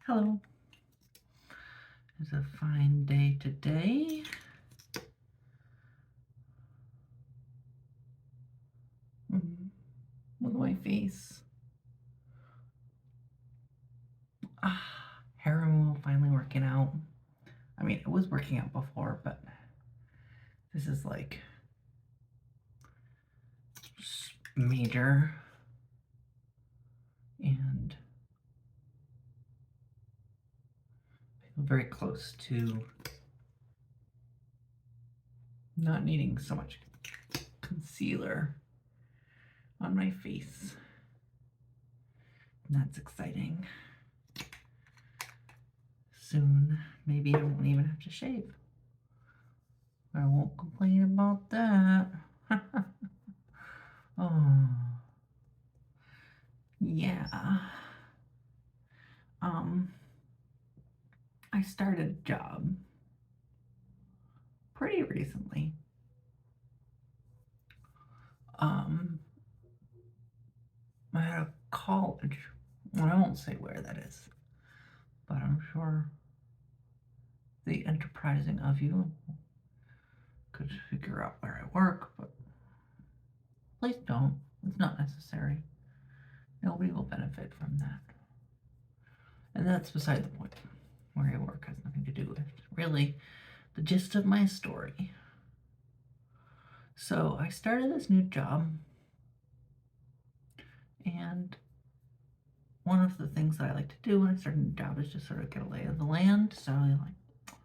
Hello. It's a fine day today. Look at my face. Hair removal finally working out. I mean, it was working out before, but this is like major. And I feel very close to not needing so much concealer on my face. And that's exciting. Soon, maybe I won't even have to shave. I won't complain about that. Oh, yeah. I started a job pretty recently. At a college. Well, I won't say where that is, but I'm sure the enterprising of you could figure out where I work, but please don't. It's not necessary. Nobody will benefit from that. And that's beside the point. Where I work has nothing to do with really the gist of my story. So I started this new job, and one of the things that I like to do when I start a new job is just sort of get a lay of the land. So I like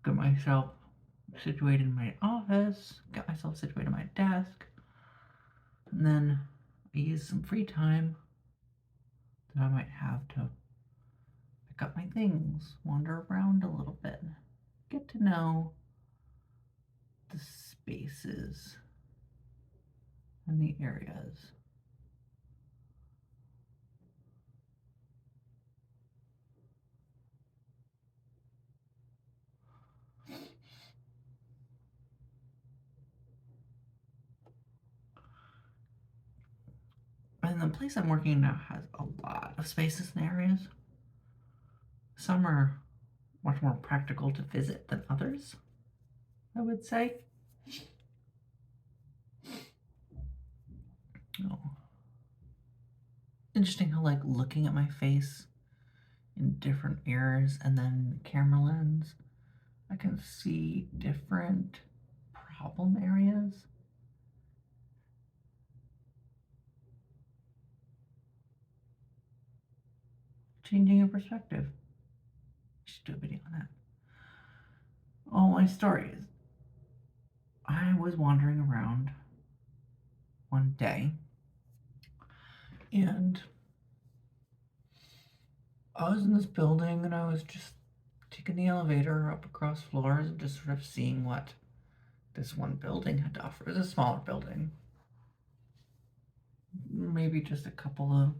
get myself situated in my office, get myself situated at my desk, and then I use some free time that I might have to pick up my things, wander around a little bit, get to know the spaces and the areas. And the place I'm working now has a lot of spaces and areas. Some are much more practical to visit than others, I would say. Oh. Interesting how like looking at my face in different areas and then camera lens, I can see different problem areas. Changing your perspective. I should do a video on that. Oh, my story is I was wandering around one day and I was in this building and I was just taking the elevator up across floors and just sort of seeing what this one building had to offer. It was a smaller building. Maybe just a couple of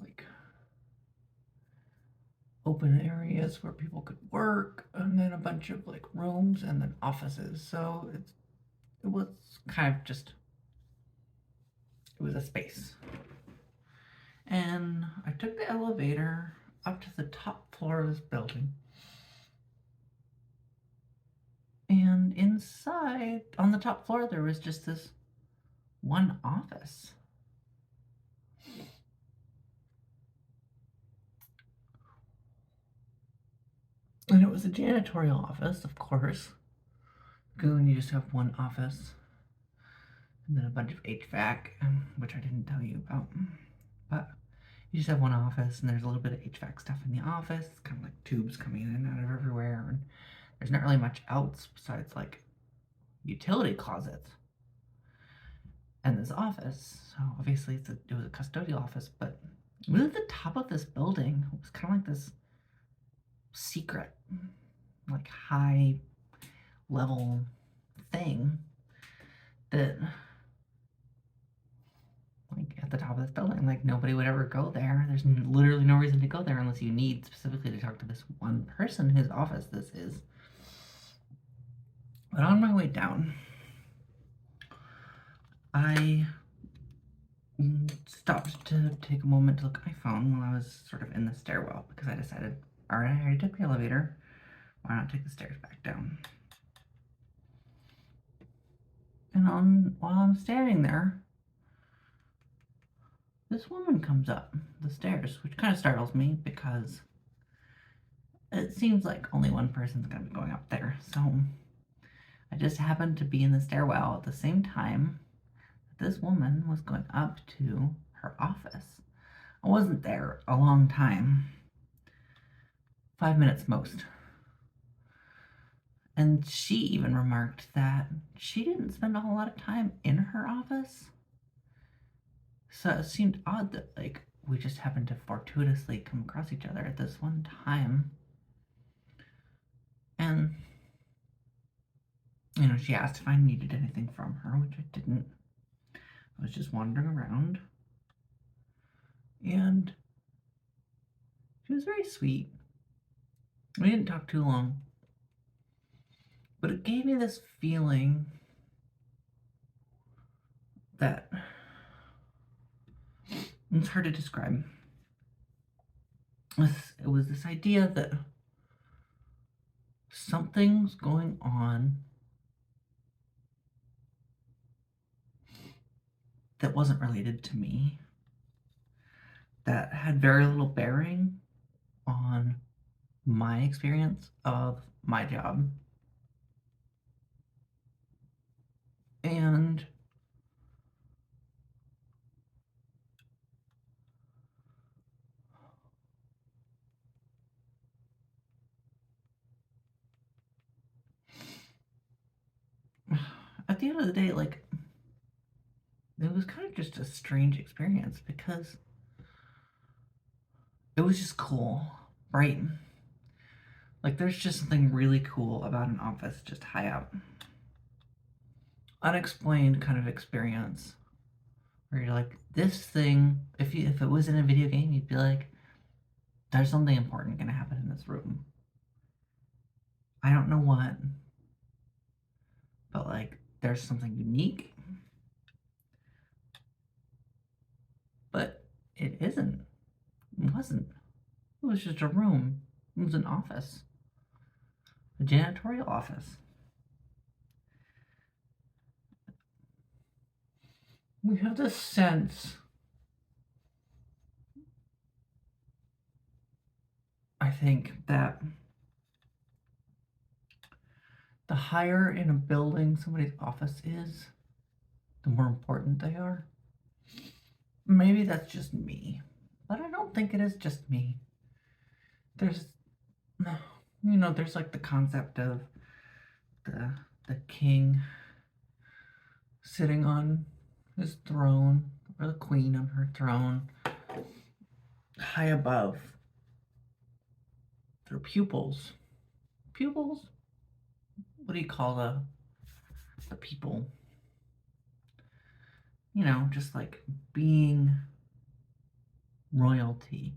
like open areas where people could work, and then a bunch of like rooms and then offices. So it was kind of just it was a space. And I took the elevator up to the top floor of this building. And inside, on the top floor, there was just this one office. And it was a janitorial office, of course. When you just have one office. And then a bunch of HVAC, which I didn't tell you about. But you just have one office, and there's a little bit of HVAC stuff in the office. It's kind of like tubes coming in and out of everywhere. And there's not really much else besides like utility closets and this office. So obviously it was a custodial office, but really the top of this building was kind of like this secret, like high level thing that like at the top of this building, like nobody would ever go there. There's literally no reason to go there unless you need specifically to talk to this one person whose office this is. But on my way down, I stopped to take a moment to look at my phone while I was sort of in the stairwell because I decided, all right, I already took the elevator. Why not take the stairs back down? And while I'm standing there, this woman comes up the stairs, which kind of startles me because it seems like only one person's going to be going up there. So I just happened to be in the stairwell at the same time that this woman was going up to her office. I wasn't there a long time, 5 minutes most. And she even remarked that she didn't spend a whole lot of time in her office. So it seemed odd that, like, we just happened to fortuitously come across each other at this one time. And, she asked if I needed anything from her, which I didn't. I was just wandering around. And she was very sweet. We didn't talk too long. But it gave me this feeling that it's hard to describe. It was this idea that something's going on that wasn't related to me, that had very little bearing on my experience of my job. And at the end of the day, like, it was kind of just a strange experience because it was just cool, right? Like, there's just something really cool about an office just high up. Unexplained kind of experience where you're like, this thing, if it was in a video game, you'd be like, there's something important going to happen in this room. I don't know what, but like, there's something unique. But it isn't. It wasn't. It was just a room. It was an office. A janitorial office. We have this sense, I think, that the higher in a building somebody's office is, the more important they are. Maybe that's just me, but I don't think it is just me. There's like the concept of the king sitting on his throne, or the queen on her throne, high above their pupils. Pupils? What do you call the people? Just like being royalty.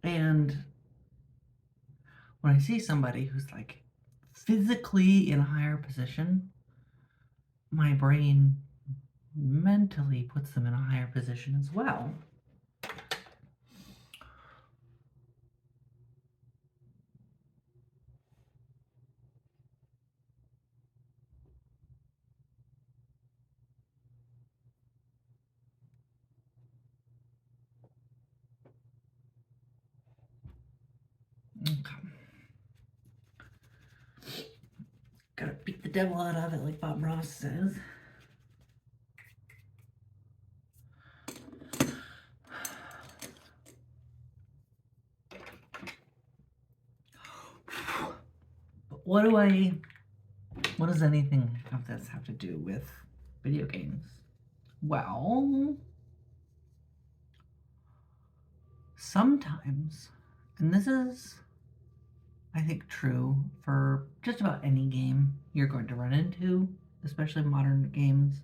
And when I see somebody who's like physically in a higher position, my brain mentally puts them in a higher position as well. Okay. Gotta beat the devil out of it, like Bob Ross says. But what does anything of this have to do with video games? Well, sometimes, and this is, I think, true for just about any game you're going to run into, especially modern games.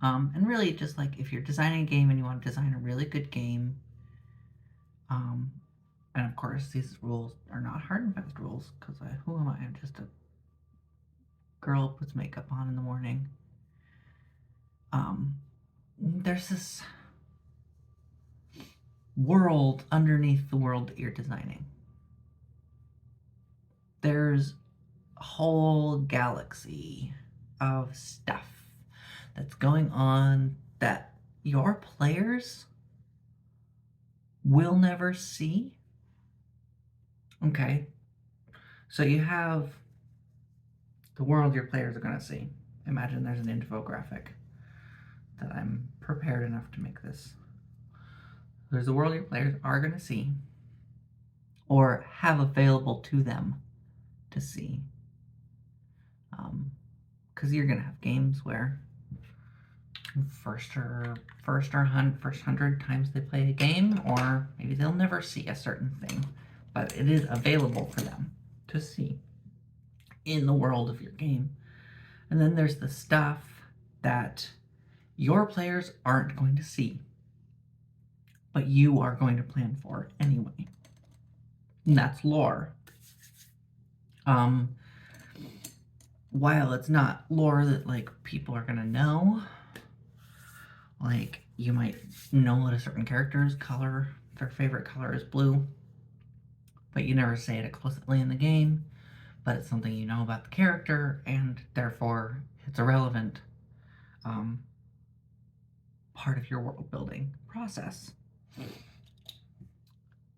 And really, just like if you're designing a game and you want to design a really good game, and of course, these rules are not hard and fast rules, because who am I? I'm just a girl puts makeup on in the morning. There's this world underneath the world that you're designing. There's a whole galaxy of stuff that's going on that your players will never see. Okay, so you have the world your players are going to see. Imagine there's an infographic that I'm prepared enough to make this. There's a world your players are going to see or have available to them to see. Because you're going to have games where first 100 times they play a game, or maybe they'll never see a certain thing, but it is available for them to see in the world of your game. And then there's the stuff that your players aren't going to see, but you are going to plan for anyway. And that's lore. While it's not lore that like people are gonna know, like you might know that a certain character's color, their favorite color is blue, but you never say it explicitly in the game, but it's something you know about the character, and therefore it's a relevant part of your world building process.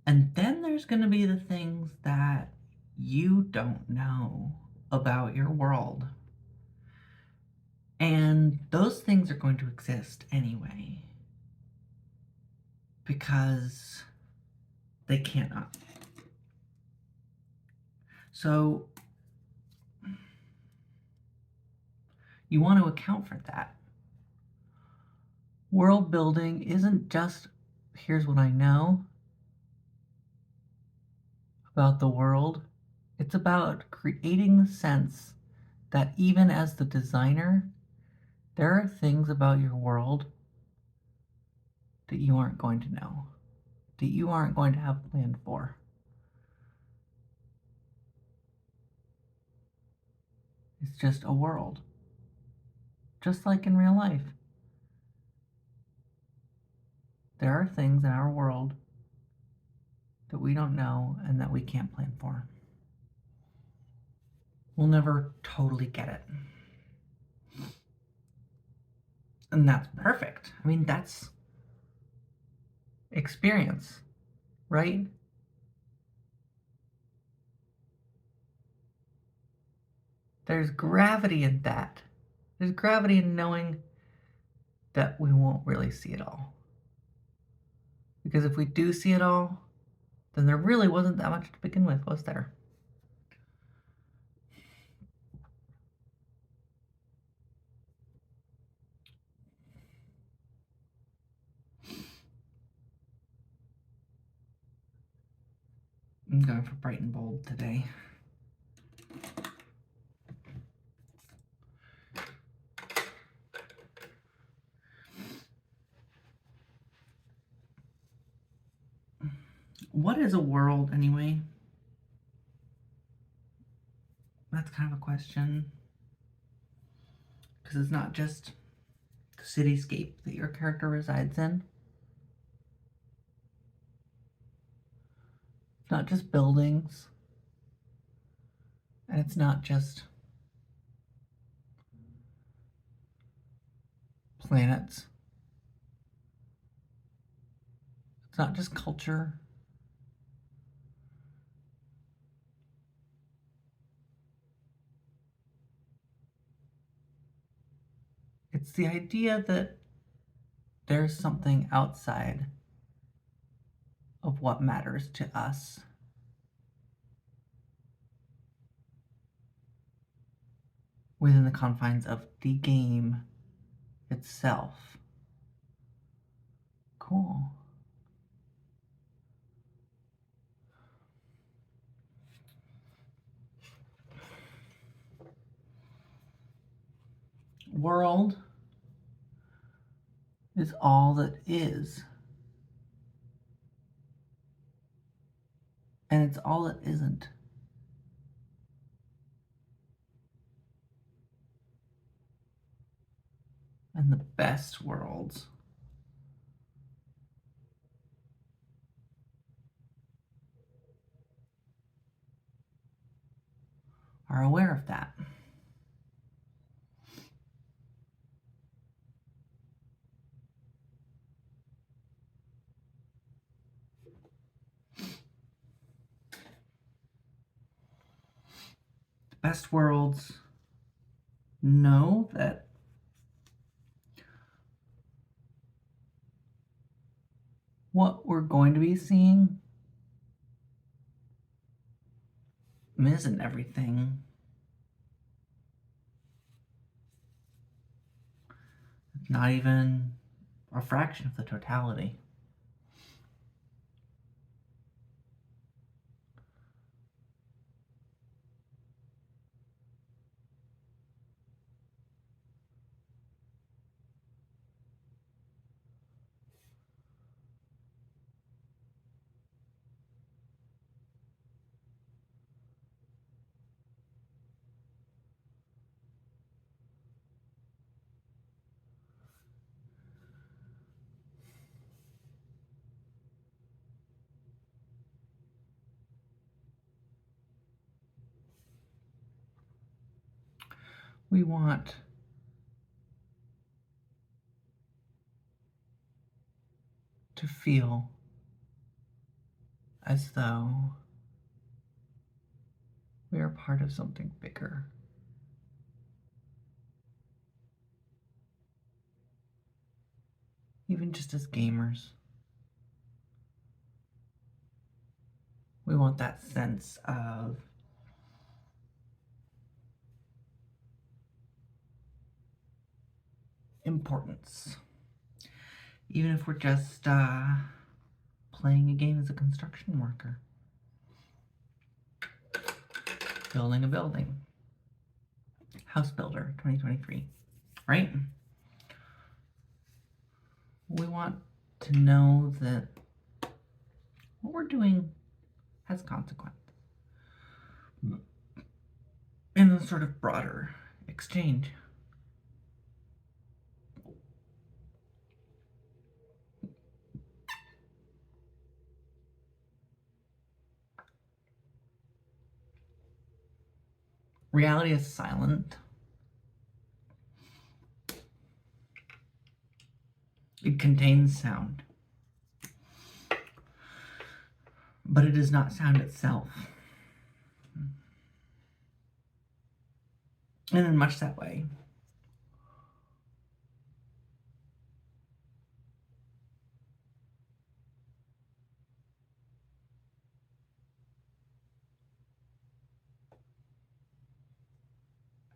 And then there's going to be the things that you don't know about your world. And those things are going to exist anyway, because they cannot. So you want to account for that. World building isn't just, here's what I know about the world. It's about creating the sense that even as the designer, there are things about your world that you aren't going to know, that you aren't going to have planned for. It's just a world, just like in real life. There are things in our world that we don't know and that we can't plan for. We'll never totally get it. And that's perfect. I mean, that's experience, right? There's gravity in that. There's gravity in knowing that we won't really see it all. Because if we do see it all, then there really wasn't that much to begin with, was there? I'm going for bright and bold today. What is a world anyway? That's kind of a question. Because it's not just the cityscape that your character resides in. It's not just buildings. And it's not just planets. It's not just culture. It's the idea that there's something outside of what matters to us. Within the confines of the game itself. Cool. World is all that is. And it's all that isn't. And the best worlds are aware of that. The best worlds know that what we're going to be seeing isn't everything. It's not even a fraction of the totality. We want to feel as though we are part of something bigger. Even just as gamers, we want that sense of importance. Even if we're just playing a game as a construction worker, building a building, house builder 2023, right? We want to know that what we're doing has consequence in a sort of broader exchange. Reality is silent. It contains sound, but it is not sound itself. And in much that way,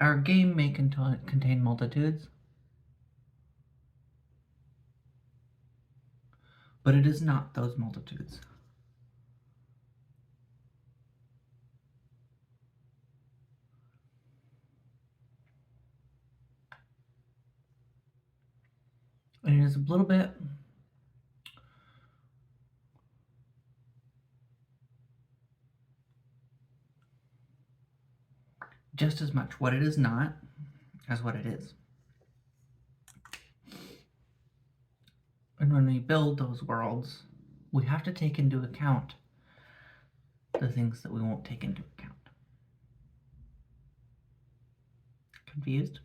our game may contain multitudes, but it is not those multitudes. And it is a little bit just as much what it is not as what it is. And when we build those worlds, we have to take into account the things that we won't take into account. Confused?